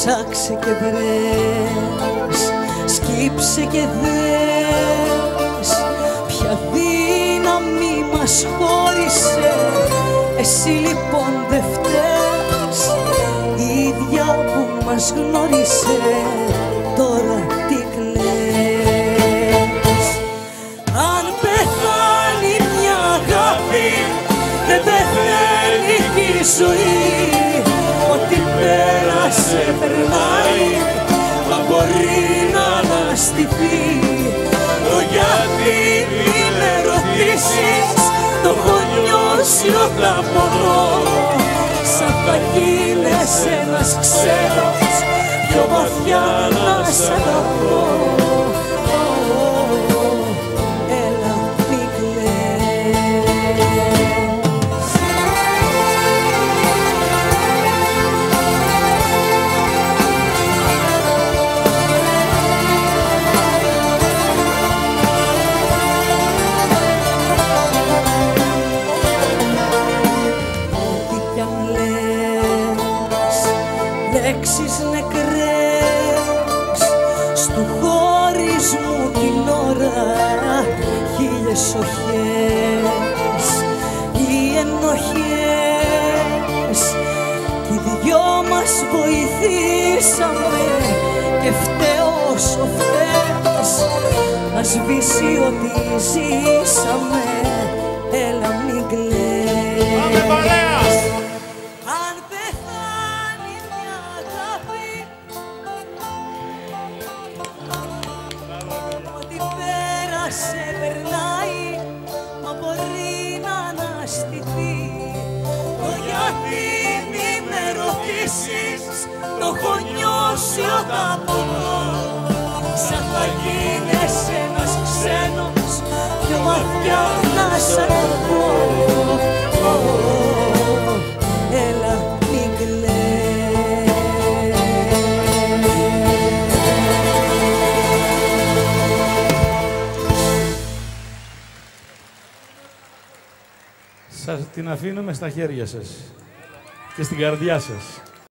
Ψάξε και βρες, σκύψε και δες, ποια δύναμη μας χώρισε. Εσύ λοιπόν δε φταίς, η ίδια που μας γνώρισε, τώρα τι κλαις. Αν πεθάνει μια αγάπη, δεν πεθαίνει η ζωή. Ό,τι πέρασε περνάει, μα μπορεί να αναστηθεί. Το γιατί μη με ρωτήσεις, το έχω νιώσει όταν μπορώ. Σαν θα γίνεις ένας ξένος, πιο βαθιά να σ' αγαπώ. Λέξεις νεκρές στου χωρισμού την ώρα, χίλιες οχές οι ενοχές, κι οι δυο μας βοηθήσαμε και φταίω όσο φταίς. Να σβήσει ό,τι ζήσαμε, έλα μην κλαις. Σε περνάει, μα μπορεί να αναστηθεί. Το γιατί μη με ρωτήσεις, το έχω νιώσει όταν μπορώ. Σαν θα γίνεις ένας ξένος, πιο βαθιά να σ' αγαπώ. Έλα μην Σας την αφήνουμε στα χέρια σας και στην καρδιά σας.